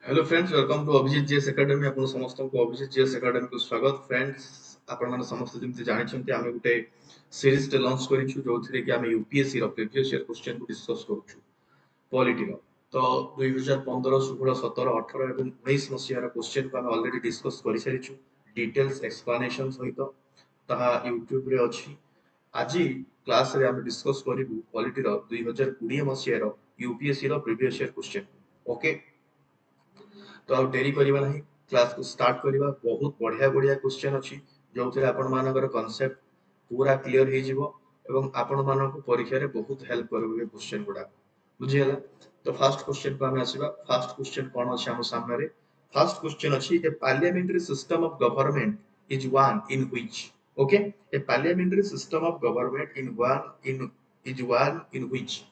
Hello friends, welcome to Abhijeet GS academy. आपन समस्त को अभिजीत जीएस एकेडमी को स्वागत। फ्रेंड्स, आपन माने समस्त जेमति जानि छन्ते आमे गुटे सीरीज टे लॉन्च करिछु जोथिरे कि आमे यूपीएससी रो प्रीवियस ईयर क्वेश्चन को डिस्कस करूछु पॉलिटी रो। तो 2015 16 17 18 एवं 19 मसिया रो क्वेश्चन को आमे ऑलरेडी डिस्कस करि सारिछु डिटेल्स एक्सप्लेनेशन सहित। ताहा यूट्यूब रे अछि। आजि क्लास रे आमे डिस्कस करिबु पॉलिटी रो 2020 मसिया रो यूपीएससी रो प्रीवियस ईयर क्वेश्चन। ओके, तो आ डेरी करिबा नाही, क्लास को स्टार्ट करिबा। बहुत बढ़िया बढ़िया क्वेश्चन अछि जो थिरे आपण मानकर कांसेप्ट पूरा क्लियर हे जिवो एवं आपण मानको परीक्षा रे बहुत हेल्प करबे क्वेश्चन गुडा। बुझि हला? तो फर्स्ट क्वेश्चन को हम आसीबा। फर्स्ट क्वेश्चन कोन अछि हम सामने रे? फर्स्ट क्वेश्चन अछि a parliamentary system of government is one in which. Okay, a parliamentary system of government in is one in which.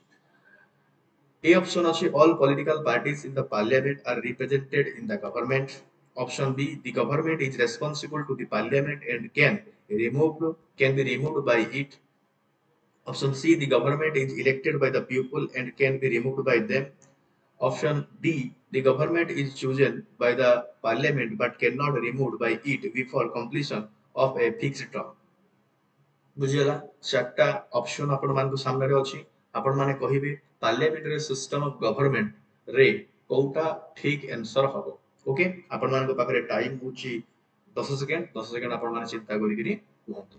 A option is all political parties in the parliament are represented in the government. Option B, the government is responsible to the parliament and can be removed by it. Option C, the government is elected by the people and can be removed by them. Option D, the government is chosen by the parliament but cannot be removed by it before completion of a fixed term. बुझिगला? चारटा option आपण मान सामने रे अछि। आपण माने कहिबे पार्लियामेंटरी सिस्टम ऑफ गवर्नमेंट रे कोउटा ठीक आंसर हबो। ओके, आपण मान पाखरे टाइम होची 10 सेकंड। 10 सेकंड आपण माने चिंता करि करी कहंतु।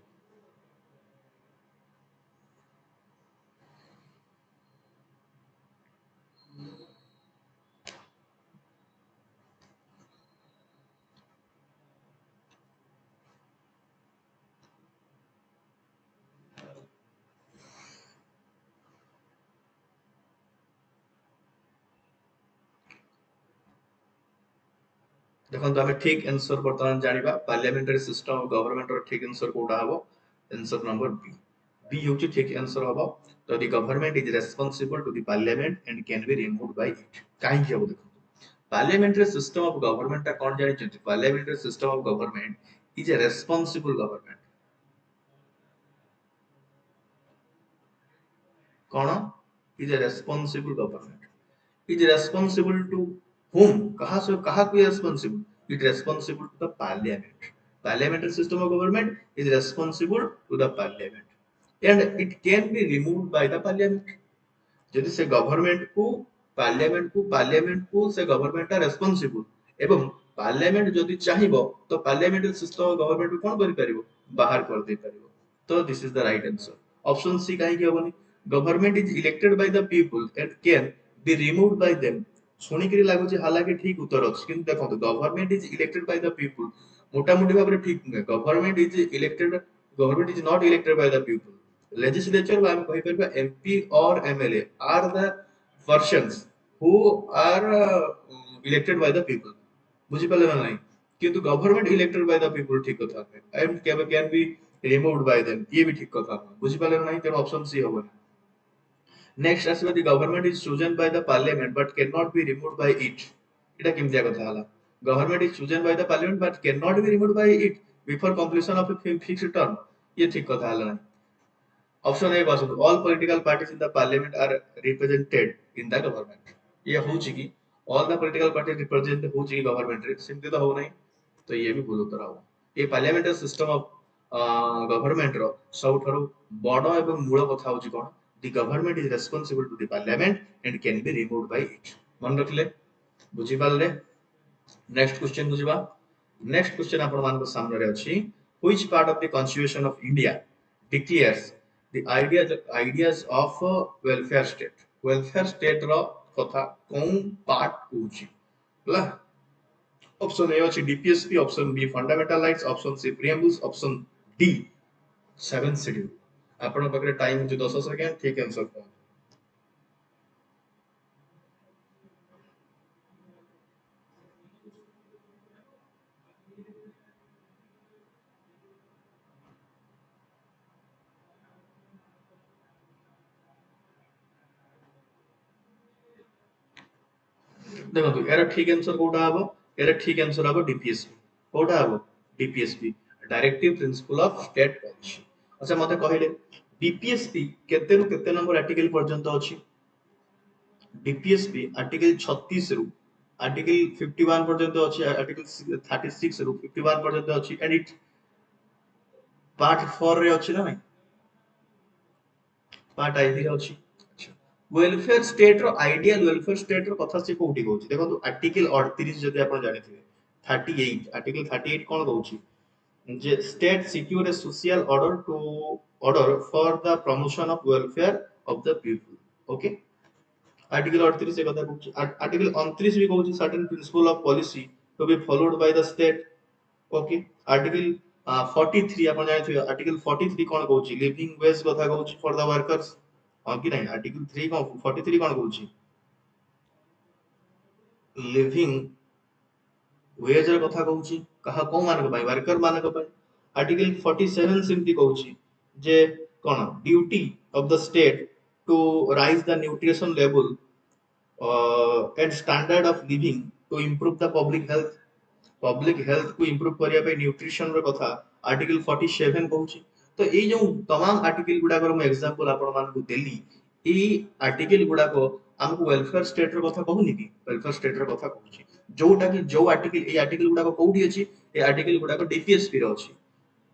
देखो तो हमें ठीक आंसर वर्तमान जानिबा। पार्लियामेंटरी सिस्टम ऑफ गवर्नमेंट रो ठीक आंसर कोडा हबो? Answer number B. बी होची ठीक आंसर हबो। तो the government is responsible to the parliament and can be removed by it. काहे कि हबो देखो, पार्लियामेंटरी सिस्टम ऑफ गवर्नमेंट ता कोन जानि छथि? Parliamentary system of government is a responsible government. कोन is a responsible government? Is responsible to whom? कहा से कहा को responsible? It responsible to the parliament. Parliamentary system of government is responsible to the parliament and it can be removed by the parliament. यदि से parliament को से government responsible एवं parliament जदि चाहिबो तो पार्लियामेंटरी सिस्टम ऑफ गवर्नमेंट को कोन करि परिबो? बाहर कर दे परिबो। तो this is the right answer. Option C काहे कि होबनी? Government is elected by the people and can be removed by them. सुनी करी लागो जे हालांकि ठीक उत्तर अछि, किंतु देखो तो government is elected by the people मोटा मोटी भाबरे ठीक नै। Government is not elected by the people. Legislature बा हम कहि परबा एमपी और MLA are the persons who are elected by the people. बुझि पाले ना नहीं? किंतु government elected by the people ठीक कथा है and can be removed by them, ये भी ठीक कथा है। बुझि पाले ना नहीं? तेनो ऑप्शन सी होबो। नेक्स्ट आसीबा the government is chosen by the parliament but can not be removed by it. एटा केमतिया कथा हला? Government is chosen by the parliament but can not be removed by it before completion of a fixed term. ये ठीक कथा हला। Option A was all political parties in the parliament are represented in the government. ये होची कि all the political parties represent होची कि government रे? सिंपली तो हो नहीं। तो ये भी भूल उत्तर हो। ये पार्लियामेंटरी सिस्टम ऑफ गवर्नमेंट रो सबठारो बड़ एवं मूल कथा होची कोन? The government is responsible to the parliament and can be removed by it. मन रखले? बुझी पाले? नेक्स्ट क्वेश्चन बुझिबा। नेक्स्ट क्वेश्चन आपण मान सामने रे अछि। Which part of the constitution of India declares the ideas of welfare state. Welfare state रो कथा कोन पार्ट होची? हला? ऑप्शन ए अछि DPSP, option B fundamental rights, option C preambles, option D 7 schedule. आपण पकरे टाइम जो 10 सेकंड। ठीक आंसर कोन? देखो तो यार ठीक आंसर कोटा हबो? यार ठीक आंसर हबो डीपीएसपी। कोटा हबो? DPSP, directive principle of state policy. अच्छा मते कहिले डीपीएसपी केते रु केते नंबर आर्टिकल पर्यंत अछि? डीपीएसपी आर्टिकल 36 रु आर्टिकल 51 पर्यंत अछि, आर्टिकल 36 रु 51 पर्यंत अछि, एंड इट पार्ट 4 रे अछि ना, पार्ट आई रे अछि। अच्छा, वेलफेयर स्टेट रो आइडियल वेलफेयर स्टेट रो कथा से कोठी कहूची देखो, आर्टिकल 38 जदि आपण जानिथिबे, 38 आर्टिकल 38 कोन कहूची जे state secure a social order for the promotion of welfare of the people. Okay, article 38 से कथा कहूची। आर्टिकल 29 भी कहूची certain principle of policy to be followed by the state. Okay, article 43 आपण जानिथिबे, आर्टिकल 43 कोन कहूची लिविंग वेज कथा कहूची फॉर द वर्कर्स। हां कि नहीं, आर्टिकल 3 कोन 43 कोन कहूची लिविंग वेज ର କଥା କହୁଛି କାହା କୋଉ ମାନଙ୍କ ପାଇଁ ୱାର୍କର ମାନଙ୍କ ପାଇଁ। ଆର୍ଟିକଲ 47 ସେମିତି କହୁଛି ଯେ କଣ duty of the state to raise the nutrition level and standard of living to improve the public health को improve करिया पे न्यूट्रिशन रो कथा आर्टिकल 47 कहूची। तो एई जो तमाम आर्टिकल गुडा को मैं एग्जांपल आपण मानकु देली, एई आर्टिकल गुडा को हमकु वेलफेयर स्टेट रो कथा कहूनी कि वेलफेयर स्टेट रो कथा कहूची, जोटा कि जो आर्टिकल एई आर्टिकल गुडा को कोठी अछि, ए आर्टिकल गुडा को डीपीएसपी रो अछि,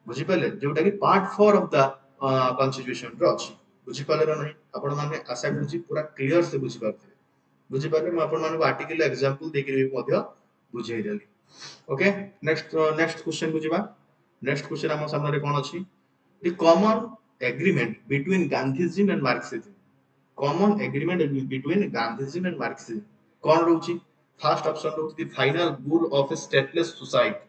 बुझि पाले, जोटा कि पार्ट 4 ऑफ द कॉन्स्टिट्यूशन रो अछि। बुझि पाले ना नहीं, आपण माने आशा करूची पूरा क्लियर से बुझि पारथे। बुझि पारे मैं आपण मानकु आर्टिकल एग्जांपल देके भी मध्य बुझेइ देली। ओके, नेक्स्ट क्वेश्चन को जिबा। नेक्स्ट क्वेश्चन हम सामने रे कोन अछि, the common agreement between Gandhiji and Marxism. Common agreement between Gandhiji and Marxism कोन रहउची। फर्स्ट ऑप्शन रहउची the final goal of a stateless society.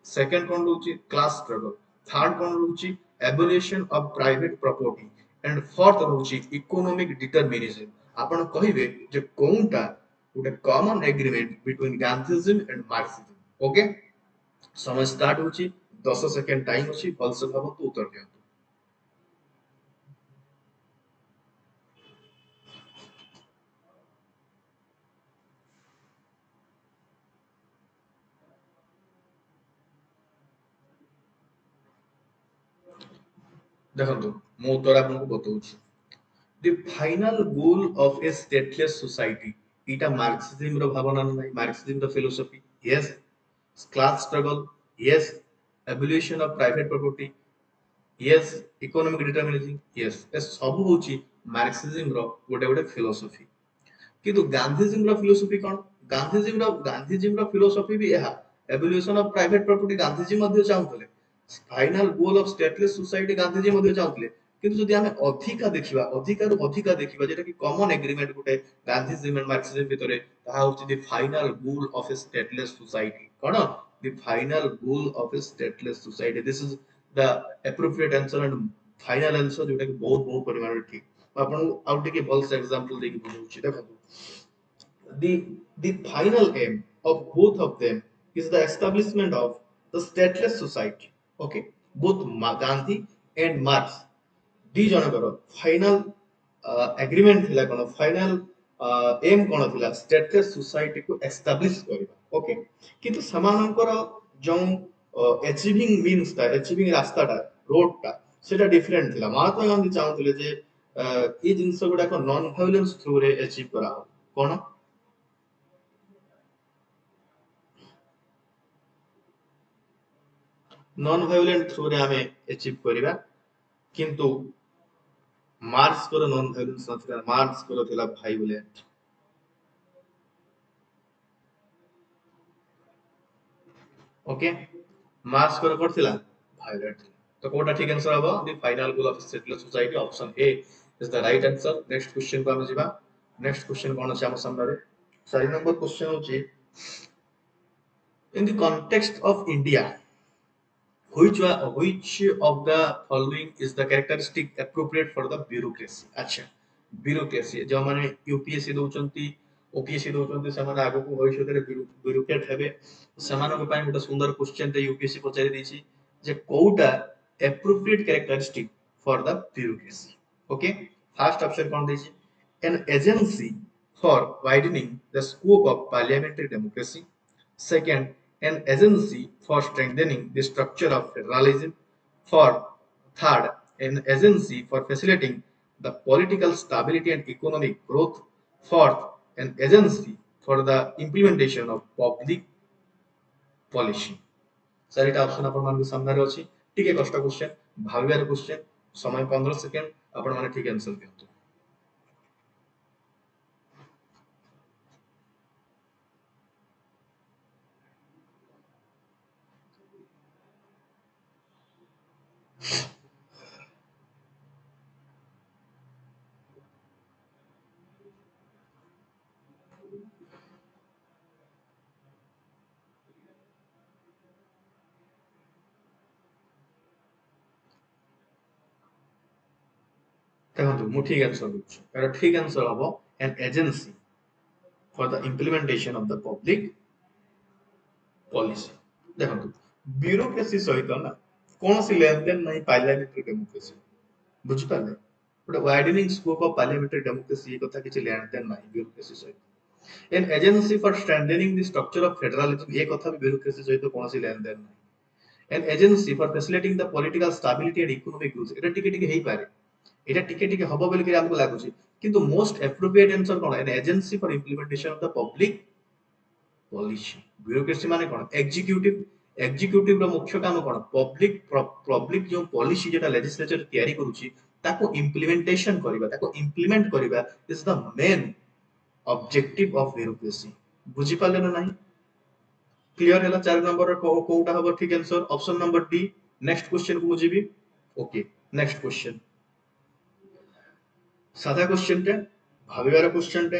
Second कोन रहउची क्लास स्ट्रगल। थर्ड कोन रहउची abolition of private property and fourth रहउची इकोनॉमिक डिटरमिनिज्म। आपण कहिबे जे कोनटा ଗୋଟେ common agreement between गांधीज्म and Marxism. Okay, समय स्टार्ट होची, 10 सेकंड टाइम अछि, भलसे भाबंतु उत्तर दियंतु। देखंतु मो उत्तर आपनको बतौछि। The final goal of a stateless society, इटा मार्क्सिज्म रो भावना नै, मार्क्सिज्म रो philosophy. Yes, class struggle. Yes, abolition of private property. Yes, economic determinism. Yes, ए सब होची मार्क्सिज्म रो गोटे गोटे फिलोसफी। किंतु गांधीजी रो फिलोसफी कोन, गांधीजी रो फिलोसफी भी एहा evolution of private property Gandhiji मध्ये चाहुतले, final goal of stateless society Gandhiji मध्ये चाहुतले। किंतु जदि हमें अधिका देखिबा, अधिका देखिबा जेटा कि common agreement Gute Gandhiji and Marxism भितरे, ताहा होची the final goal of a stateless society. Cone the final goal of a stateless society, this is the appropriate answer and final answer, जोटा कि बहुत बहुत परिमाण रे ठीक। आपण आउट के बॉल्स एग्जांपल देके बुझौछि। देखो, the final aim of both of them is the establishment of the stateless society. Okay, both Gandhi and Marx ଦି ଜଣଙ୍କର ଫାଇନାଲ ଏଗ୍ରିମେଣ୍ଟ ଥିଲା କଣ, ଫାଇନାଲ ଏମ୍ କଣ ଥିଲା, ଷ୍ଟେଟଲେସ୍ सोसाइटी को एस्टाब्लिश କରିବା। ओके, କିନ୍ତୁ ସେମାନଙ୍କର ଯୋଉ ଏଚିଭିଂ ମିନ୍ସ ଟା, ଏଚିଭିଂ ରାସ୍ତାଟା, ରୋଡଟା ସେଟା डिफरेंट ଥିଲା। महात्मा गांधी ଚାହୁଁଥିଲେ ଯେ এই ଜିନିଷ ଗୁଡାକ ନନ୍ ଭାয়োଲେନ୍ସ ଥ୍ରୁରେ ଏଚିଭ୍ କରାହବ। କଣ नॉन वायलेंट थ्रू रे हमें अचीव करिवा, किंतु मार्क्स को नॉन वायलेंस नथिला, मार्क्स को थिला वायलेंट। ओके, मार्क्स को थिला वायलेंट। तो कोटा ठीक आंसर हबो the final goal of stateless society, option A is the right answer. Next question को हम जिबा। नेक्स्ट क्वेश्चन कोन अछि हम सामने रे, 4 नंबर क्वेश्चन होची, in the context of India which of the following is the characteristic appropriate for the bureaucracy। अच्छा, bureaucracy जो माने यूपीएससी दउचंती, ओपीएससी दउचंती, समान आगो को भविष्य रे ब्यूरोक्रेट हेबे, समान को पय गोटे सुंदर क्वेश्चन ते यूपीएससी पचारि देछि जे कोउटा appropriate characteristic for the bureaucracy। Okay, first option कोन देछि, an agency for widening the scope of parliamentary democracy। Second, an agency for strengthening the structure of federalism. Third, an agency for facilitating the political stability and economic growth. Fourth, an agency for the implementation of public policy. Sir Etah option आपण मान सामने रे अछि टिके कष्ट question भाबियार question समय 15 second आपण माने ठीक आंसर दियंतु। देखो मु ठीक आंसर दूछु तार ठीक आंसर हबो an agency for the implementation of the public policy. देखो ब्यूरोक्रेसी सहित ना कौन सी लेन देन नहीं पार्लियामेंट्री डेमोक्रेसी बुझ पाले गोटे widening scope of parliamentary democracy ये कथा किछि लेन देन नहीं ब्यूरोक्रेसी सहित an agency for strengthening the structure of federalism ये कथा भी ब्यूरोक्रेसी सहित कौन सी लेन देन नहीं an agency for facilitating the political stability and economic growth एटा टिके हेई पारे एटा टिके हबो बोली के हमको लागुची किंतु most appropriate answer cone an agency for implementation of the public policy. Bureaucracy माने कोन एग्जीक्यूटिव एग्जीक्यूटिव रो मुख्य काम कोन पब्लिक जो पॉलिसी जेटा लेजिस्लेचर तयारी करूची ताको इम्प्लीमेंटेशन करबा ताको इम्प्लीमेंट करबा is the main objective of bureaucracy. बुझी पाले ना नहीं क्लियर है 4 नंबर कोटा हबो ठीक answer option number D. Next question को मुझे भी ओके नेक्स्ट क्वेश्चन सादा क्वेश्चन टे भाबिवार क्वेश्चन टे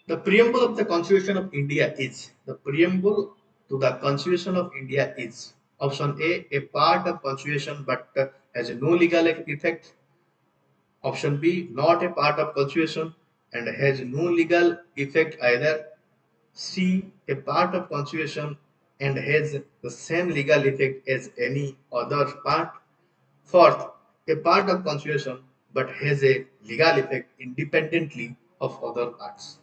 the preamble of the constitution of India is the preamble to the constitution of India is option a part of constitution but has no legal effect, option b not a part of constitution and has no legal effect either, c a part of constitution and has the same legal effect as any other part, fourth a part of constitution but has a legal effect independently of other parts।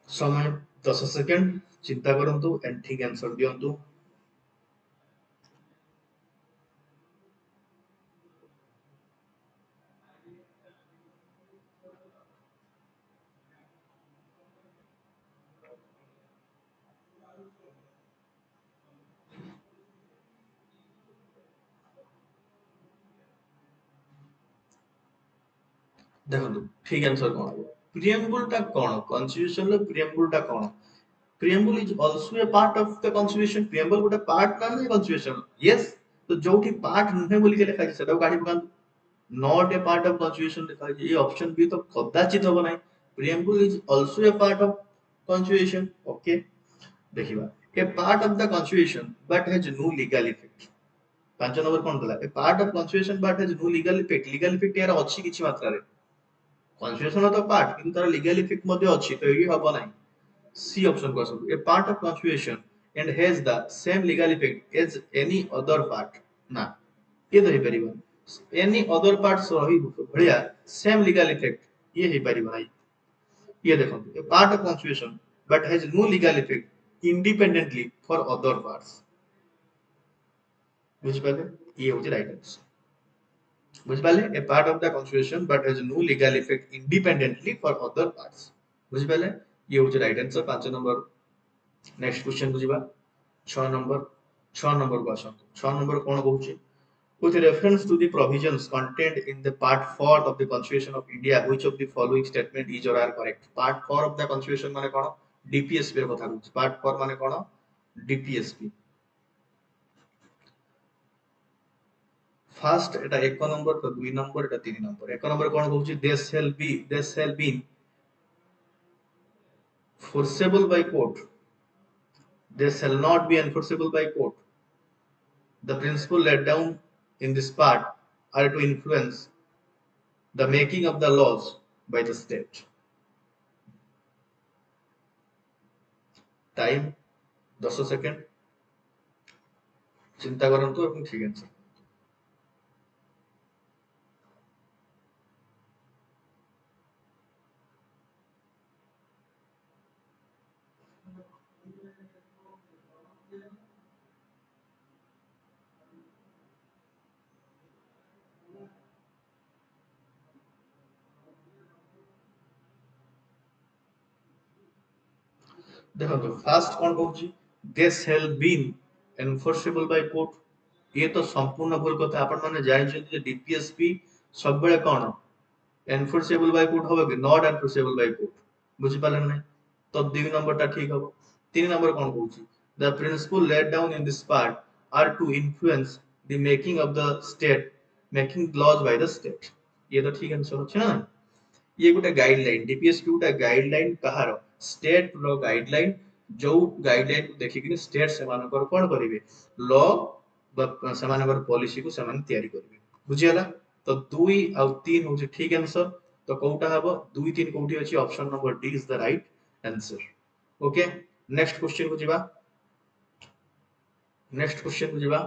समय 10 second चिंता करंतु and ठीक answer दियंतु। देखंतु ठीक answer कोन हो preamble टा कोन constitution लो preamble टा कोन preamble is also a part of the constitution preamble गोटे पार्ट ना नहीं कॉन्स्टिट्यूशन यस तो जोठी पार्ट नुहे बोली के लिखा छै सेटा गाडी पकांतु not a part of constitution लिखा छै ये ऑप्शन बी तो कदाचित होबो नाही preamble is also a part of constitution okay देखिबा a part of the constitution but has no legal effect पांच नंबर कोन दला a part of constitution but has no legal effect यार अछि किछि मात्रा रे कॉन्स्टिट्यूशन तो पार्ट किंतु तार लीगल इफेक्ट मध्ये अछि तो ये हबो नाही सी ऑप्शन को आसु a part of constitution and has the same legal effect as any other part ना ये तो हे परिबो एनी अदर पार्ट्स रही भलिया सेम लीगल इफेक्ट ये हे परिबो नाही ये देखो a part of constitution but has no legal effect independently for other parts बुझ पाले ये होची राइट आंसर बुझ पाले a part of the constitution but has no legal effect independently for other parts बुझ पाले ये होची right answer 5 number. Next question को जीवा 6 नंबर को आसो 6 नंबर कोन कहूची with reference to the provisions contained in the part 4 of the constitution of India which of the following statement is or are correct part 4 of the constitution माने कोन DPSP रे कथा कहूची part 4 माने कोन DPSP first एटा 1 number तो 2 number एटा 3 number 1 number कोन कहूची this shall be forcible by court this shall not be enforceable by court the principle laid down in this part are to influence the making of the laws by the state time 10 second चिंता करंतु अपन ठीक answer देखो fast कौन कहूँ they shall been enforceable by court ये तो संपूर्ण भूल कथा आपण माने जानछन जे डीपीएसपी सब बेले कौन एनफोर्सेबल बाय कोर्ट होबे कि नॉट एनफोर्सेबल बाय कोर्ट बुझी पालन नै तो 2 नंबर टा ठीक हबो 3 नंबर कौन कहूँ the principle laid down in this part are to influence the making of the state making laws by the state ये तो ठीक आंसर अछि ना ये गोटे गाइडलाइन डीपीएसपी गोटे गाइडलाइन कहार स्टेट रो गाइडलाइन जो गाइडलाइन को देखिक स्टेट से कौन करेंगे लॉ से पॉलिसी को तैयारी करेंगे बुझीगला तो 2 आ 3 हूँ ठीक आंसर तो कौटा हम 2 3 कौटी अच्छी option number D is the right answer okay next question को जीवा नेक्स्ट क्वेश्चन को जीवा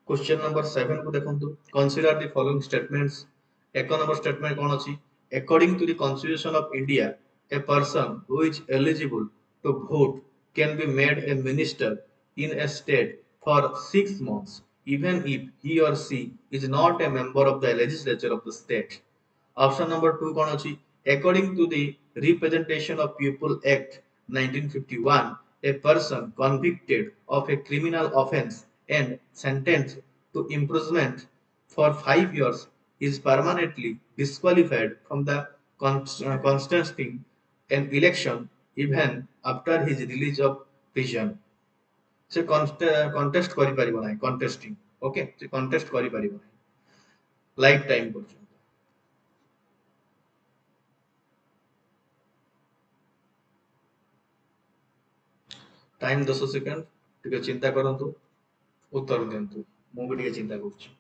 क्वेश्चन नंबर 7 को देखंतु कंसीडर द फॉलोइंग स्टेटमेंट्स एक नंबर स्टेटमेंट कौन अछि according to the constitution of India a person who is eligible to vote can be made a minister in a state for 6 months even if he or she is not a member of the legislature of the state. Option number 2 कौन अछि according to the Representation of People Act 1951 a person convicted of a criminal offence and sentenced to imprisonment for 5 years is permanently disqualified from the contesting an election even after his release of prison. से contest करि परिबो नै contesting okay से contest करि परिबो नै life time पर्यंत time 10 second टिके चिंता करंतु उत्तर दियंतु मु भी टिके चिंता करूछि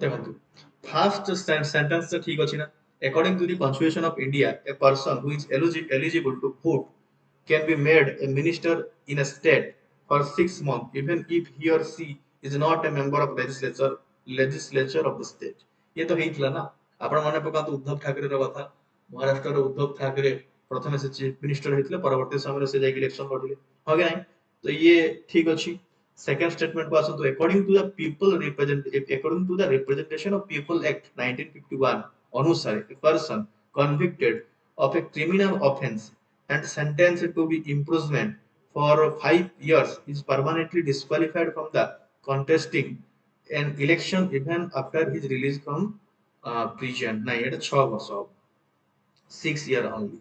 देखंतु फर्स्ट सेंटेंस तो ठीक अछि ना according to the constitution of India a person who is eligible to vote can be made a minister in a state for 6 months even if he or she is not a member of legislature of the state ये तो हेइतला ना आपण माने पकांतु उद्धव ठाकरे रो कथा महाराष्ट्र रो उद्धव ठाकरे प्रथम से chief minister हेतले परवर्ती समय से जाके इलेक्शन लड़ले हो गया नहीं तो ये ठीक अछि सेकंड स्टेटमेंट को आसो तो according to the representation of people act 1951 अनुसार a person convicted of a criminal offense and sentenced to be imprisonment for 5 years is permanently disqualified from the contesting an election even after his release from prison नहीं এটা 6 वर्ष 6 year only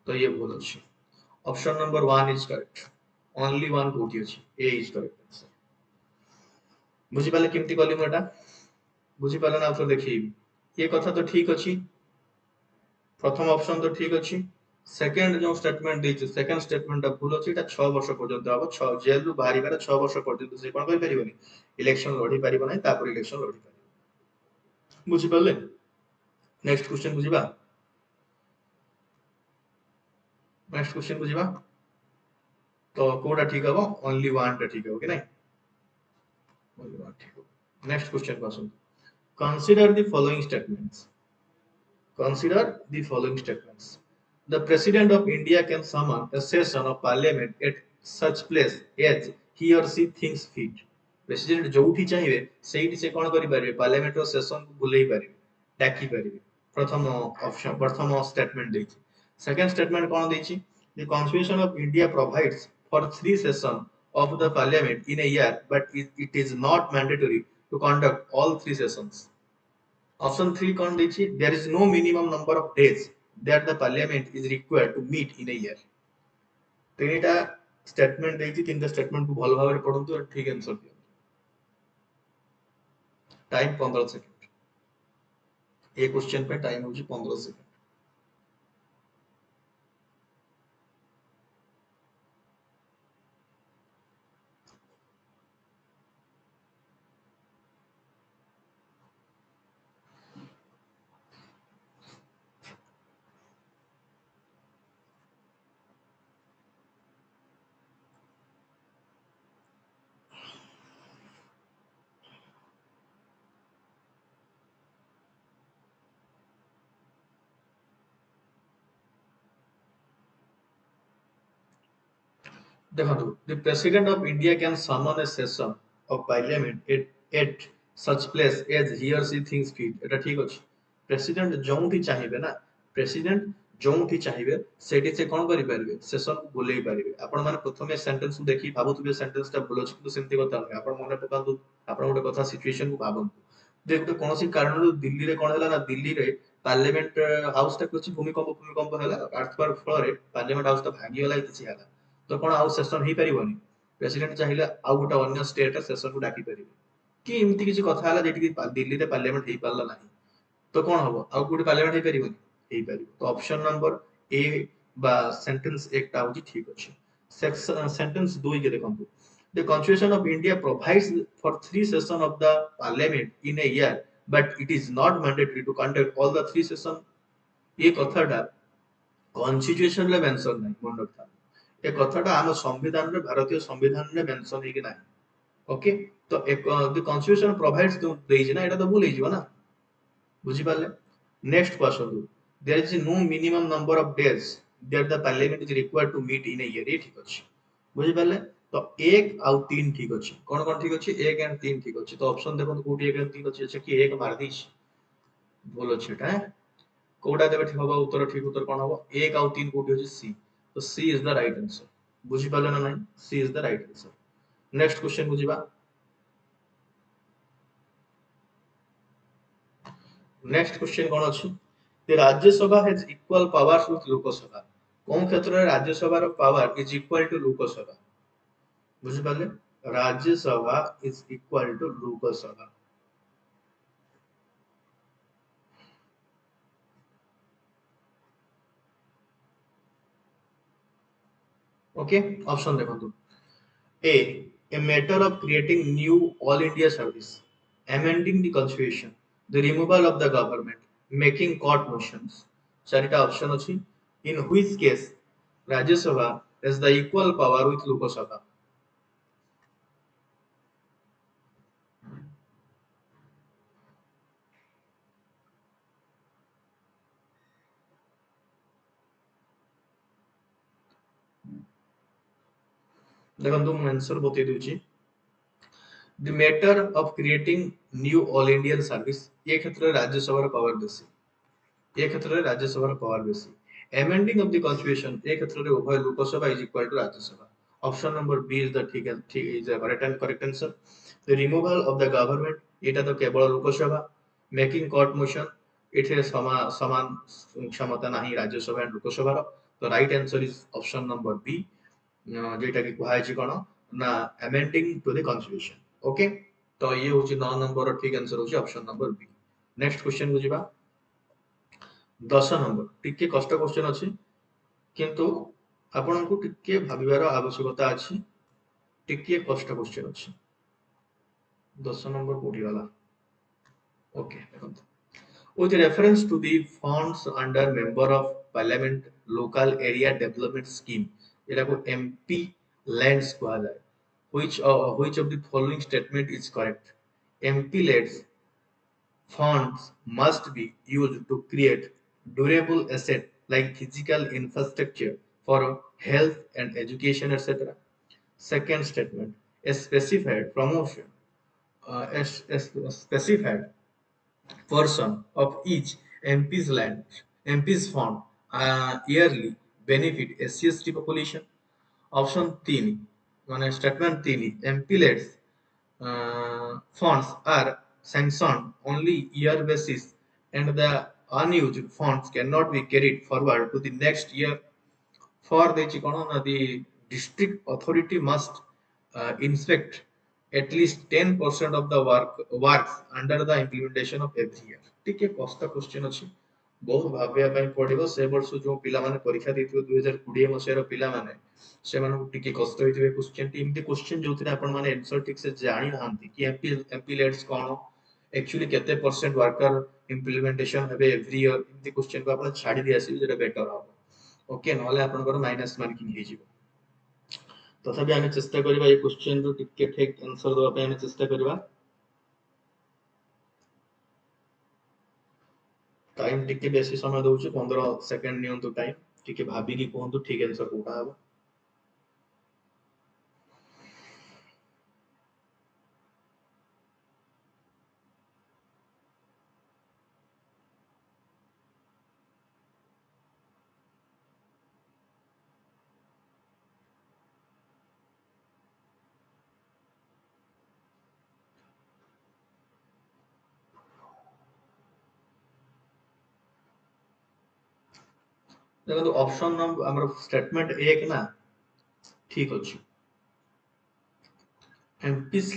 तो ये भूल अछि option number 1 is correct only one कोठी अछि ए is correct answer बुझी पाले केमती कली मोटा बुझी पाले ना तो देखि ये कथा तो ठीक अछि प्रथम ऑप्शन तो ठीक अछि सेकंड जो स्टेटमेंट दैछ सेकंड स्टेटमेंट भूल अछि एटा 6 वर्ष पर्यंत अब 6 जेल रु बाहरी बारे 6 वर्ष पर्यंत से कोन करि परिबनी इलेक्शन लड़ी परिबो नै तापर इलेक्शन लड़ी परिबो बुझी पाले नेक्स्ट क्वेश्चन बुझीबा नेक्स्ट क्वेश्चन बुझीबा तो कोडा ठीक हबो ओनली वन टा ठीक हो कि नहीं ओनली वन ठीक हो नेक्स्ट क्वेश्चन को आसो consider the following statements Consider the following statements. The President of India can summon a session of Parliament at such place as he or she thinks fit. President जोठी चाहिए सेठी से कोन करि पारिबे parliament रो session को बुलेई पारिबे डाकी पारिबे प्रथम option प्रथम statement दैछि second statement कोन दैछि The Constitution of India provides for 3 sessions of the Parliament in a year but it is not mandatory to conduct all 3 sessions. Option 3 कौन देखिए there is no minimum number of days that the parliament is required to meet in a year. तीनटा statement देखिए तीनटा statement को भलो भाबरे पढंतु और ठीक answer दियो. Time 15 second. ए क्वेश्चन पे टाइम होची 15 सेकंड. ଦେଖନ୍ତୁ the president of India can summon a session of parliament at such place as he or she thinks fit এটা ঠিক ଅଛି ପ୍ରେସିଡେଣ୍ଟ ଯୋଉଠି ଚାହିଁବେ ନା ପ୍ରେସିଡେଣ୍ଟ ଯୋଉଠି ଚାହିଁବେ ସେଠି ସେ କଣ କରିପାରିବେ ସେସନ ବୁଲେଇ ପାରିବେ ଆପଣ ମାନେ ପ୍ରଥମେ ସେଣ୍ଟେନ୍ସ ଦେଖି ଭାବୁଥିବେ ସେଣ୍ଟେନ୍ସ ଟା ଭୁଲ ଅଛି କିନ୍ତୁ ସେମିତି କଥା ନୁହେଁ ଆପଣ ମନେ ପକାନ୍ତୁ ଆପଣ ଗୋଟେ କଥା ସିଚୁଏସନ କୁ ଭାବନ୍ତୁ ଯେ ଗୋଟେ କୌଣସି କାରଣରୁ ଦିଲ୍ଲୀରେ କଣ ହେଲା ନା ଦିଲ୍ଲୀରେ ପାର୍ଲାମେଣ୍ଟ ହାଉସ ଟା କିଛି ଭୂମିକମ୍ପ ହେଲା ଆର୍ଥକ୍ୱେକ୍ ଫଳରେ ପାର୍ଲାମେଣ୍ଟ ହାଉସ ଟା ଭାଙ୍ଗିଗଲା କିଛି ହେଲା ତ କଣ ଆଉ ସେସନ ହେଇପାରିବନି ପ୍ରେସିଡେଣ୍ଟ ଚାହିଁଲେ ଆଉ ଗୋଟେ ଅନ୍ୟ ଷ୍ଟେଟ ସେସନକୁ ଡାକି ପାରିବେ କି ଏମିତି କିଛି କଥା ହେଲା ଯେଠିକି ଦିଲ୍ଲୀରେ ପାର୍ଲାମେଣ୍ଟ ହେଇପାରିଲା ନାହିଁ ତ କଣ ହବ ଆଉ କୋଉଠି ପାର୍ଲାମେଣ୍ଟ ହେଇପାରିବନି ହେଇପାରିବ ତ ଅପସନ ନମ୍ବର ଏ ବା ସେଣ୍ଟେନ୍ସ ଏକଟା ହଉଛି ଠିକ ଅଛି ସେଣ୍ଟେନ୍ସ 2 କେ ଦେଖନ୍ତୁ The Constitution of India provides for 3 sessions of the Parliament in a year, but it is not mandatory to conduct all the 3 sessions. ये कथाटा कॉन्स्टिट्यूशन रे मेंशन नहीं मन रखता ए कथाटा आम संविधान रे भारतीय संविधान रे मेंशन है कि नहीं ओके तो एक द कॉन्स्टिट्यूशन प्रोवाइड्स तो देइज ना एटा तो भूल हिजिबो ना बुझी पाले next question there is no minimum number of days that the parliament is required to meet in a year ये ठीक अछि बुझी पाले तो 1 आउ 3 ठीक अछि कोन ठीक अछि 1 एंड 3 ठीक अछि तो ऑप्शन देखो कोठी 1 एंड 3 अछि अच्छा कि 1 मार दीछ भूल अछि एटा कोडा देबे ठीक होबा उत्तर कोन होबो 1 आउ 3 कोठी अछि सी तो C is the right answer बुझी पाले ना नहीं C is the right answer next question बुझीबा नेक्स्ट क्वेश्चन कोन अछि the Rajya Sabha has equal powers with Lok Sabha कोन क्षेत्र रे राज्यसभा रो power is equal to Lok Sabha बुझी पाले Rajya Sabha is equal to Lok Sabha okay option देखो A. A matter of creating new all India service, amending the constitution, the removal of the government, making court motions. चारिटा option अछि in which case Rajya Sabha has the equal power with Lok Sabha. देखंतु ମୁଁ answer बतै दउची the matter of creating new all Indian service ये क्षेत्र राज्य सभा power बेसी ए क्षेत्र में राज्यसभा पावर बेसी amending of the constitution ए क्षेत्र में उभय Lok Sabha is equal to Rajya Sabha option number B is the ठीक is the correct answer the removal of the government एटा तो केवल लोकसभा making court motion एठे समान क्षमता नहीं राज्यसभा एंड लोकसभा तो right answer is option number B जेटा कि कुहाय छि कोन ना amending to the constitution okay तो ये होची 9 नंबर ठीक आंसर होची option number B next question बुझिबा 10 नंबर टिके कष्ट क्वेश्चन अछि किंतु आपनको टिके भाबिबार आवश्यकता अछि टिके कष्ट क्वेश्चन अछि 10 नंबर कोठी वाला ओके देखंतु with reference to the funds under member of parliament local area development scheme एटा को एमपी लैंड्स कहा जाय which of the following statement is correct mp lands funds must be used to create durable assets like physical infrastructure for health and education, etc. Second statement, a specified promotion, a specified portion of each MP's land, MP's fund yearly benefit SC/ST population. Option 3 মানে statement 3 MP lets funds are sanctioned only year basis and the unused funds cannot be carried forward to the next year for the the district authority must inspect at least 10% of the works under the implementation of every year ठीक है कष्ट question अछि बहुत भाबिया ପାଇଁ पड़िबो से वर्ष जो पिला माने परीक्षा देथिबो 2020 मसिया रो पिला माने से माने टिके कष्ट होइथिबे क्वेश्चन टी इमती क्वेश्चन जोथिरे आपण माने आंसर ठीक से जानि नाहंती कि एमपी लेट्स कोन एक्चुअली केते परसेंट वर्कर इंप्लीमेंटेशन हेबे एवरी ईयर इमती क्वेश्चन को आपण छाडी दियासी जेटा बेटर हो ओके नहले आपनकर माइनस मार्किंग हे जिवो तथापि आमे चेष्टा करिबा ए क्वेश्चन रो टिके ठीक आंसर दवा पे आमे चेष्टा करिबा टाइम टिके बेसी समय दउछु 15 सेकंड नियंतु टाइम टिके भाबी की कहंतु ठीक आंसर कोटा हबो देखो ऑप्शन नंबर हमर स्टेटमेंट 1 ना ठीक अछि। MPs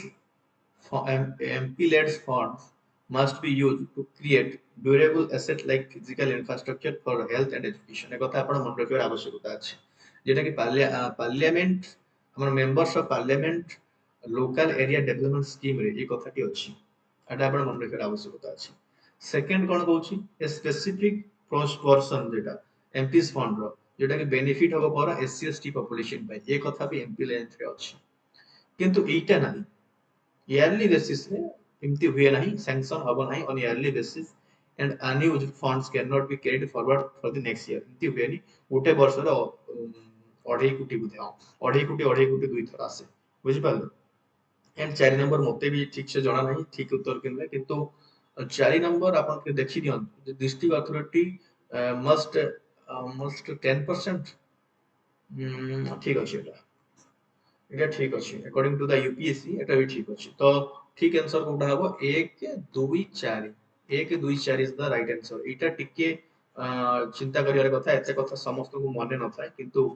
MP-led funds must be used to create durable asset like physical infrastructure for health and education। एक কথা आपण मन रखिबार आवश्यकता अछि जेटा कि पार्लियामेंट हमर members of parliament local area development scheme रे ए कथाटी अछि एटा आपण मन रखिबार आवश्यकता अछि। सेकंड कोन कहउछि ए स्पेसिफिक पर्सन जेटा एमपीस फंड रो जेटा कि बेनिफिट होबो पर एससी एसटी पॉपुलेशन पे ए कथा भी एमपी लेंथ रे अछि किंतु एटा नाही yearly basis रे एमती हुए नहीं सैंक्शन हबो नहीं on yearly basis and unused funds cannot be carried forward for the next year एमती हुए नहीं गोटे वर्ष रे 2.5 कोटी बुझे अढ़ाई कोटी दुई थर आसे बुझि पालो। एंड 4 नंबर मते भी ठीक से जଣା नहीं ठीक उत्तर किनले किंतु 4 नंबर आपन के देखि दियन डिस्ट्रिक्ट अथॉरिटी मस्ट मस्ट 10% ठीक अछि एटा এটা ঠিক ଅଛି according to the UPSC এটা भी ठीक ଅଛି तो ठीक आंसर कोटा हबो 1 2 4 1 2 4 इज द राइट आंसर एटा टिके चिंता करिवार कथा एते कथा समस्त को मने न थाए किंतु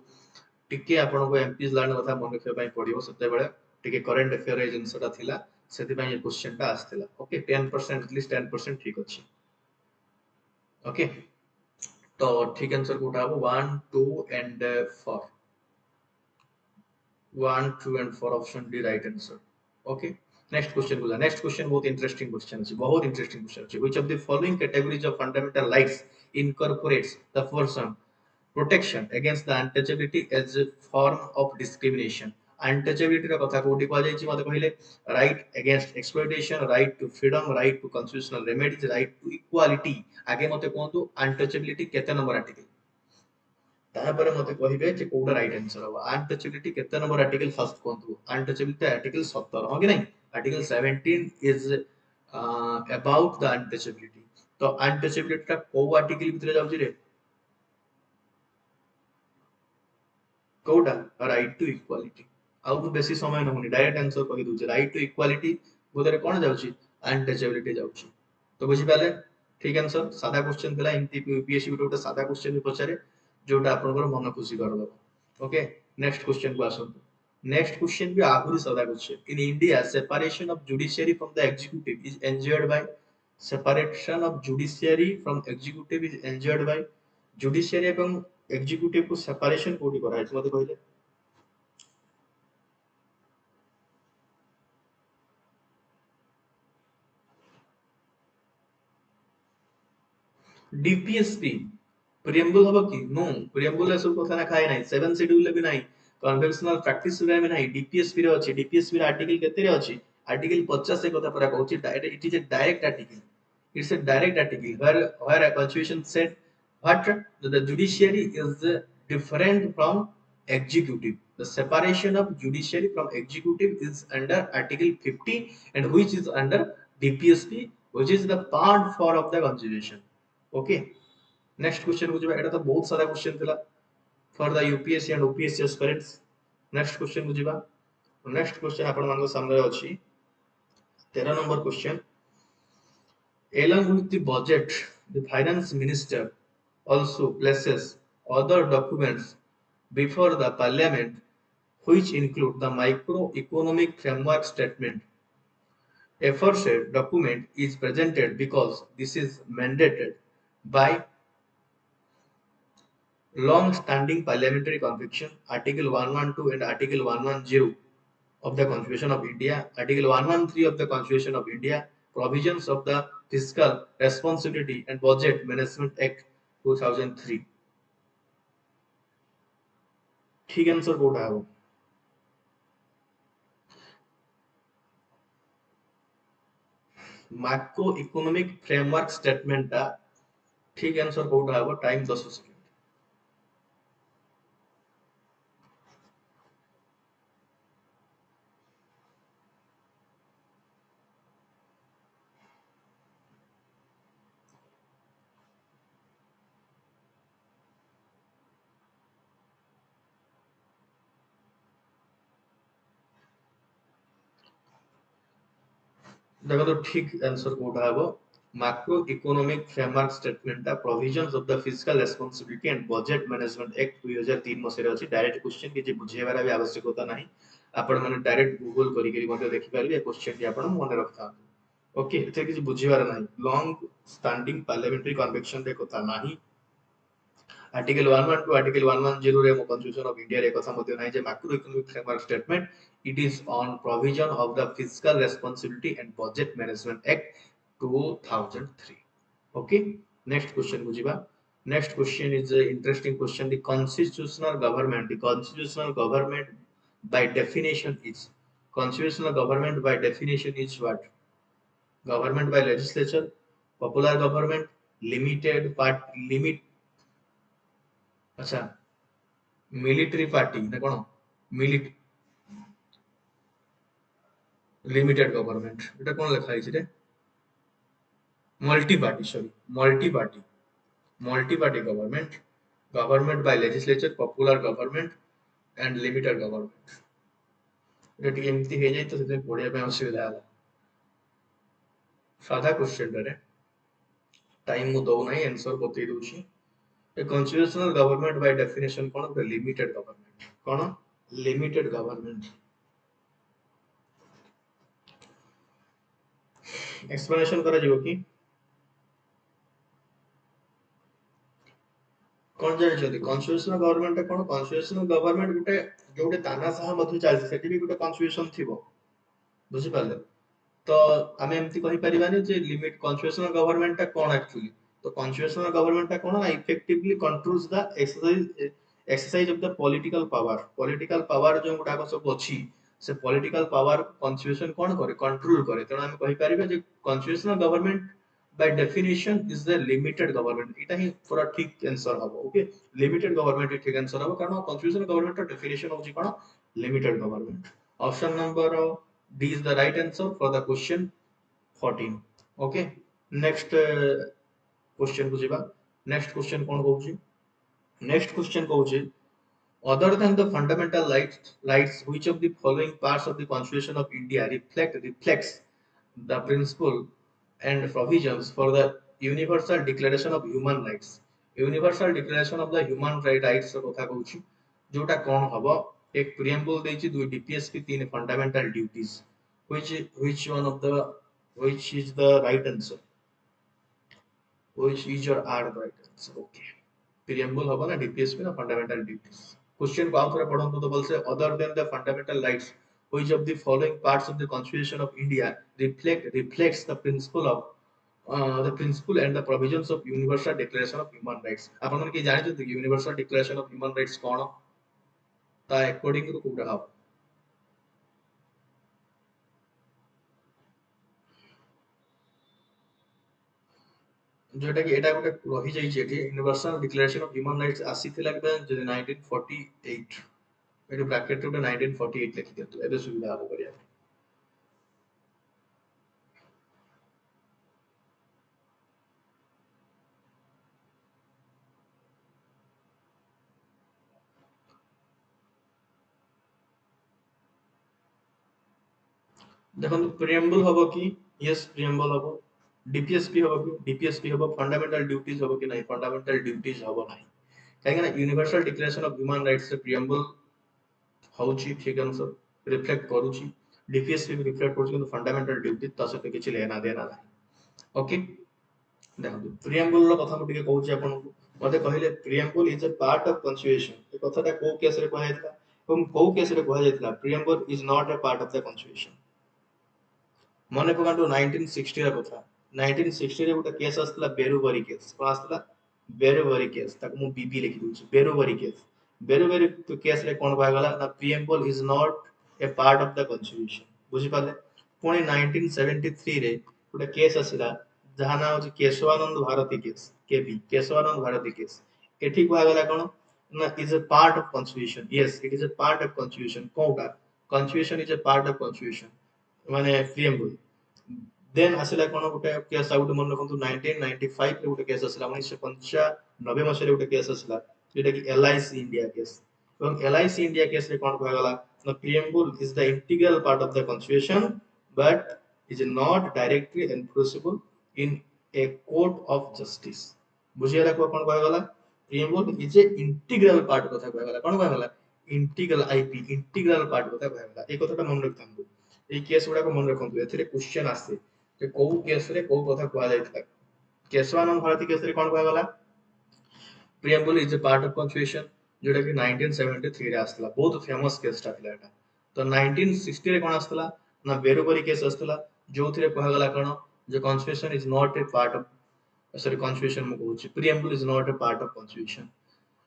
टिके आपन को एमपीज लर्न कथा मन रखिया पई पड़िबो सेते बेले टिके करंट अफेयर ए जिंसटा थिला सेति पई ए क्वेश्चन टा आस्थिला ओके 10% एटलीस्ट 10% ठीक अछि ओके तो ठीक आंसर कोटा हबो 1 2 and 4 1 2 and 4 option D right answer okay next question बोला next question बहुत interesting question है बहुत interesting question है which of the following categories of fundamental rights incorporates the person protection against the untouchability as a form of discrimination untouchability ର କଥା କୋଉଠି କୁହାଯାଇଛି ମତେ କହିଲେ right against exploitation right to freedom right to constitutional remedies right to equality आगे मते कुहतु untouchability केते नंबर आर्टिकल तापर मते कहिबे जे कोडा राइट आंसर हो अनटचेबिलिटी केते नंबर आर्टिकल फर्स्ट कोंतु अनटचेबिलिटी आर्टिकल 17 हो कि नहीं article 17 is about the untouchability तो अनटचेबिलिटी का को आर्टिकल भीतर जाउची रे कोडा राइट टू इक्वालिटी आउ बेसी समय नहुनी डायरेक्ट आंसर कहि दूचे राइट टू इक्वालिटी बोदरे कोन जाउची अनटचेबिलिटी जाउची तो बुझी पाले ठीक आंसर सादा क्वेश्चन थिला एमपी यूपीएससी गोटे सादा क्वेश्चन भी पचारे जोटा आपनकर मन खुशी कर दो ओके नेक्स्ट क्वेश्चन को आसो नेक्स्ट क्वेश्चन भी आहुरी सादा question in India separation of judiciary from the executive is enjoyed by separation of judiciary from executive is enjoyed by judiciary एवं एग्जीक्यूटिव को सेपरेशन कोडी करा है मते कहले डीपीएसपी प्रियम्बल हबो कि नो प्रियम्बल सब कथा ना खाए नाही 7 शेड्यूल भी नाही कन्वेंशनल प्रैक्टिस रे भी नाही डीपीएसपी रे अछि डीपीएसपी रे आर्टिकल केते रे अछि आर्टिकल 50 से कथा परा कहउछि it is a direct article its a direct article where a constitution said what the judiciary is different from executive the separation of judiciary from executive is under article 50 and which is under dpsp which is the part 4 of the constitution okay next question को जब एटा तो बहुत सारा question थिला for the UPSC and OPSC aspirants next question को जिबा next question आपण मानको सामने अछि 13 number question along with the budget the finance minister also places other documents before the parliament which include the microeconomic framework statement aforesaid document is presented because this is mandated by long-standing parliamentary conviction, Article 112 and Article 110 of the Constitution of India, Article 113 of the Constitution of India, provisions of the Fiscal Responsibility and Budget Management Act 2003. ठीक answer Kota है macro economic framework statement टा ठीक answer Kota है time 10 second देखो तो ठीक answer Kota है macroeconomic framework statement ଟା provisions of the fiscal responsibility and budget management act 2003 ମସିହାରେ ଅଛି। डायरेक्ट क्वेश्चन କିଛି ବୁଝେଇବାର ବି ଆବଶ୍ୟକତା ନାହିଁ, ଆପଣ ମାନେ डायरेक्ट गूगल କରିକି ମଧ୍ୟ ଦେଖିପାରିବେ। क्वेश्चन ଟି ଆପଣ ମନେ ରଖିଥାନ୍ତୁ। ओके, ଏଥିରେ କିଛି ବୁଝିବାର ନାହିଁ। ଲଙ୍ଗ ଷ୍ଟାଣ୍ଡିଂ ପାର୍ଲାମେଣ୍ଟାରୀ କନଭେନସନ ରେ କଥା ନାହିଁ। आर्टिकल 112 टू आर्टिकल 110 रे कॉन्स्टिट्यूशन ऑफ इंडिया रे कथा मध्ये नाही जे macro economic framework statement it is on provision of the fiscal responsibility and budget management act 2003। Okay, next question बुझिबा। Next question is interesting question. The constitutional government by definition is constitutional government by definition is what? Government by legislature, popular government, limited part limit, अच्छा military party ना कौन मिलिट limited government एटा कौन लिखा है रे multi party sorry multi party government government by legislature popular government and limited government Etah T एमती हे जाय तो से पढिया पे असुविधा होला सादा क्वेश्चन रे टाइम मु दो नाही आंसर बतई दोची a constitutional government by definition कौन लिमिटेड गवर्नमेंट कौन लिमिटेड गवर्नमेंट एक्सप्लेनेशन करा जीवो कि कौन जानिछथि कॉन्स्टिट्यूशनल गवर्नमेंट कौन कॉन्स्टिट्यूशनल गवर्नमेंट गुटे जोटे तानाशाह मध्ये चालछि सेठी भी गुटे कॉन्स्टिट्यूशन थिबो बुझि पाले तो आमे एमति कहि परिबानी जे लिमिट कॉन्स्टिट्यूशनल गवर्नमेंट ता कौन एक्चुअली तो कॉन्स्टिट्यूशनल गवर्नमेंट ता कौन effectively controls the exercise of the political power जो गुटा को सब अछि से पॉलिटिकल पावर कॉन्स्टिट्यूशन कौन करे कंट्रोल करे तेणु आमे कहि परिबा जे constitutional government by definition is the limited government इटा ही पूरा ठीक आंसर हबो ओके लिमिटेड गवर्नमेंट ठीक आंसर हबो कारण कॉन्स्टिट्यूशन गवर्नमेंट रो डेफिनेशन होची कोन limited government option number D is the right answer for the question 14 okay next question बुझिबा नेक्स्ट क्वेश्चन कोन कहूची नेक्स्ट क्वेश्चन कहूची other than the fundamental rights which of the following parts of the constitution of india reflects the principle and provisions for the universal declaration of human rights universal declaration of the human rights कथा कहूची जोटा कोन हबो एक preamble देछि दुई dpsp तीन fundamental duties which one of the which is the right answer which is your are the right answer okay preamble हबो ना dpsp ना fundamental duties क्वेश्चन को आउथरे पढंतु तो बोलसे other than the fundamental rights which of the following parts of the constitution of india reflects the principle of the principle and the provisions of universal declaration of human rights आपण मन के जानि छथि universal declaration of human rights कोन ता according to Kota how जोटा कि एटा गोटे रहि जाई छै एठी universal declaration of human rights आसीथिला के 1948 एटी ब्रैकेट रे 1948 लिखि दियतु एबे सुविधा हो करिया देखो प्रिएम्बल हबो कि यस प्रिएम्बल हबो डीपीएसपी हबो कि डीपीएसपी हबो फंडामेंटल ड्यूटीज हबो कि नहीं फंडामेंटल ड्यूटीज हबो नहीं काहे ना universal declaration of human rights से प्रिएम्बल होउची ठीक आंसर रिफ्लेक्ट करूची डीपीएसपी भी रिफ्लेक्ट करूची କିନ୍ତୁ फंडामेंटल ड्यूटी ता सहित କିଛି लेना देना नहीं ओके देखो प्रिएम्बल रो कथा को ଟିକେ कहूची आपन को मते कहिले preamble is a part of constitution ए कथाटा को केस रे कहै जायतला हम को केस रे कहै जायतला preamble is not a part of the constitution मने पकांटो 1960 रा कथा 1960 रे गोटे केस आस्तला बेरुवरी केस को आस्तला बेरुवरी केस ताको मु बीबी लिखि दूची बेरुवरी तो केस रे कोन भागला ना preamble is not a part of the constitution बुझि पाले पुणी 1973 रे गोटे केस आसिला जहा ना होची केशवानंद भारती केस केबी केशवानंद भारती केस एठी भागला कोन ना is a part of constitution yes it is a part of constitution कोटा constitution is a part of constitution माने प्रिएम्बल देन आसिला कोन गोटे केस आउट मन रखंतु 1995 रे गोटे केस आसिला 1995 मसे रे गोटे केस आसिला जेटा कि एलआईसी इंडिया केस এবং एलआईसी इंडिया केस रे कोन कहगला the preamble is the integral part of the constitution but is not directly enforceable in a court of justice बुझियला को कोन कहगला preamble is a integral part कथा कहगला कोन कहगला इंटीग्रल आईपी इंटीग्रल पार्ट कथा कहगला ए कथाटा मन रखथांतु ए केस गुडा को मन रखंतु एथिरे क्वेश्चन आसे जे को केस रे को कथा कहला जायतला केशवानंद भारती केस रे कोन कहगला preamble is a part of constitution जोटा कि 1973 रे आस्तला बहुत फेमस केस टा थिला एटा तो 1960 रे कोन आस्तला ना बेरोबरी केस आस्तला जोथिरे कहगला कोन जे constitution is not a part of sorry constitution मु कहूची preamble is not a part of constitution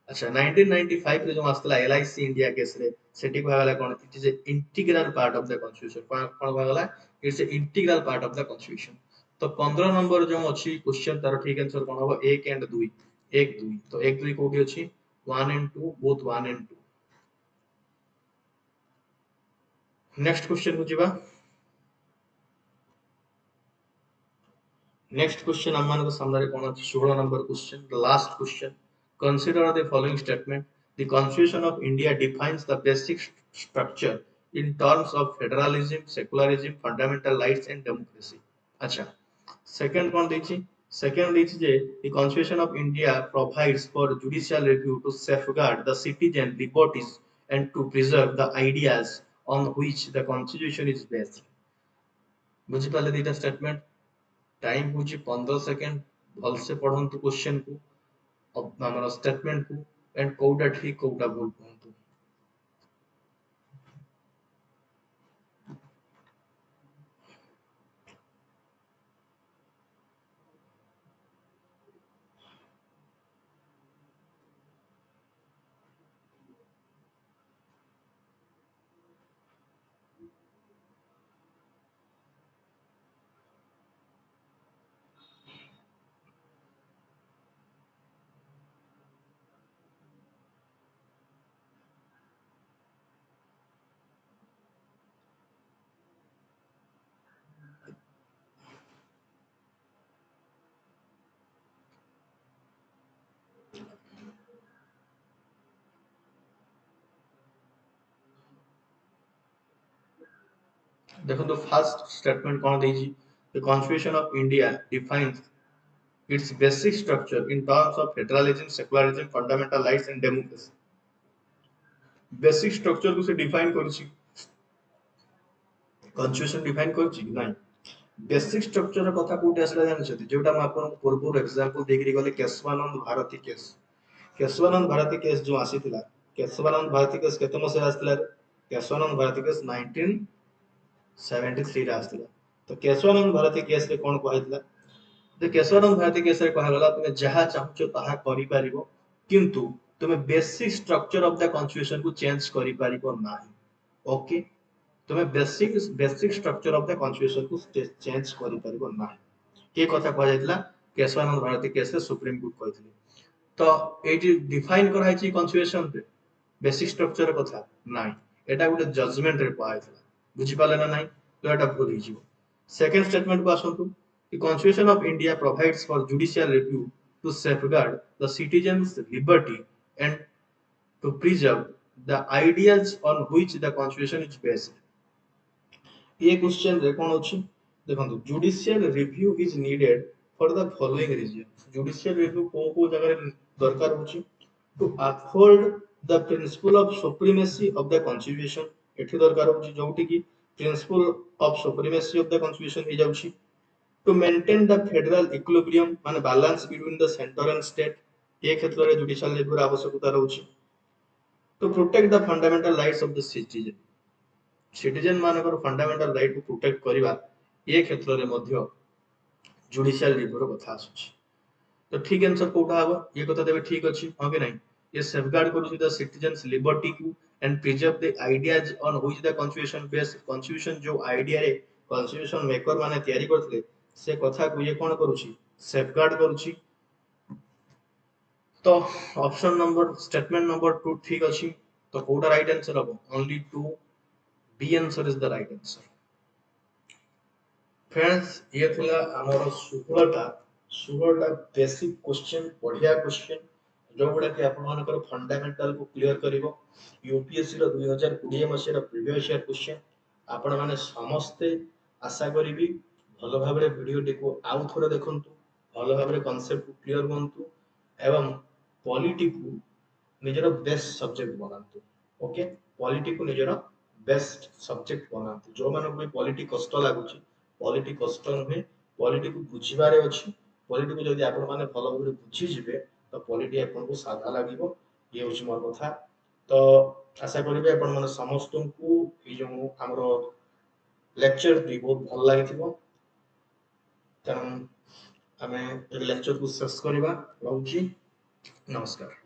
अच्छा 1995 रे जो आस्तला LIC इंडिया केस रे सेठी कहगला कोन it is a integral part of the constitution कोन कहगला it's a integral part of the constitution तो 15 नंबर जो अछि क्वेश्चन तार ठीक आंसर कोन हो 1 एंड 2 1 2 तो 1 2 कोठी अछि 1 and 2 both 1 and 2 next question को जिबा नेक्स्ट क्वेश्चन हम मानको सामने कोन अछि 16 number question the last question consider the following statement the constitution of India defines the basic structure in terms of federalism secularism fundamental rights and democracy अच्छा second कोन देछि सेकंड देछि जे the constitution of India provides for judicial review to safeguard the citizen liberties and to preserve the ideas on which the constitution is based बुझि पाले दीटा statement time होची 15 second भल से पढंतु क्वेश्चन को अब हमर स्टेटमेंट को एंड कोउटा ठीक कोउटा भूल कहंतु देखो तो फर्स्ट स्टेटमेंट कोन देजी the constitution of India defines its basic structure in terms of federalism secularism fundamental rights and democracy basic structure को से डिफाइन करछि कॉन्स्टिट्यूशन डिफाइन करछि नै बेसिक स्ट्रक्चर कथा कोठी आसला जानछथि जेटा हम आपन पूर्व एग्जांपल देखि गले केशवानंद भारती केस केशवानंद भारती केस जो आसीतिला केशवानंद भारती केस केते मसे आसतिला केशवानंद भारती केस 1973 रे आसतिला तो केशवानंद भारती केस रे कोन कहैतिला जे केशवानंद भारती केस रे कहला तुमे जहा चाहछो ताहा करि पारिबो किंतु तुमे basic structure of the constitution को चेंज करि पारिबो नाही ओके तुमे basic basic structure of the constitution को चेंज करि पारिबो नाही के कथा कह जायतिला केशवानंद भारती केस रे सुप्रीम कोर्ट कहथिले तो एटी डिफाइन करा है कॉन्स्टिट्यूशन रे बेसिक स्ट्रक्चर कथा नाही एटा गुटे जजमेंट रे पाइथला बुझी पाले ना नाही तो एटा भूल ही जीवो सेकंड स्टेटमेंट को आसंतु the constitution of India provides for judicial review to safeguard the citizens liberty and to preserve the ideas on which the constitution is based ये क्वेश्चन रे कोन अछि देखंतु judicial review is needed for the following reason judicial review को जगह रे दरकार होछि to uphold the principle of supremacy of the constitution एठी दरकार होछि जोंटी की principle of supremacy of the constitution हे जाउछि to maintain the federal equilibrium माने balance between the centre and state ए क्षेत्र रे जुडिशियल रिव्यू आवश्यकता रहउछि to protect the fundamental rights of the citizen citizen मानकर फंडामेंटल राइट को प्रोटेक्ट करबा ए क्षेत्र रे मध्य जुडिशियल रिव्यू रो कथा आछी तो ठीक आंसर कोठा हबो ये कथा देबे ठीक अछि हां कि नहीं ये सेफगार्ड करू द सिटीजंस लिबर्टी को and preserve the ideas on which the constitution based constitution जो आइडिया रे कॉन्स्टिट्यूशन मेकर माने तयारी करथले से कथा को ये कोन करूची सेफगार्ड करूची तो ऑप्शन नंबर स्टेटमेंट नंबर 2 ठीक अछि तो कोठा राइट आंसर हबो only 2 B answer is the right answer friends ये थिला हमर 16टा बेसिक क्वेश्चन बढ़िया क्वेश्चन जो गुडा कि आपण मानकर फंडामेंटल को क्लियर करिवो यूपीएससी रो 2020 मसिया रो प्रीवियस ईयर क्वेश्चन आपण माने समस्त आशा करिवि भलो भाबरे वीडियो देखो आउ थोड़ा देखंतु भल भाव कॉन्सेप्ट को क्लियर बनतु एवं पॉलिटी को निजर बेस्ट सब्जेक्ट बनातु। ओके, पॉलिटी को निजर बेस्ट सब्जेक्ट बनातु। जो मानक भी पॉलिटी कष्ट लागुची, पॉलिटी कष्ट नुहे, पॉलिटी को बुझिबारे अछि। पॉलिटी को जदि आपण माने भल भाव बुझी जिवे तो पॉलिटी आपन को साधा लागिवो। ये होची मोर कथा। तो आशा करिबे आपण माने समस्त को ई जो हमरो लेक्चर भी बहुत भल लागिथिबो। तेणु आमे लेक्चर को शेष करवा। रहुची, नमस्कार।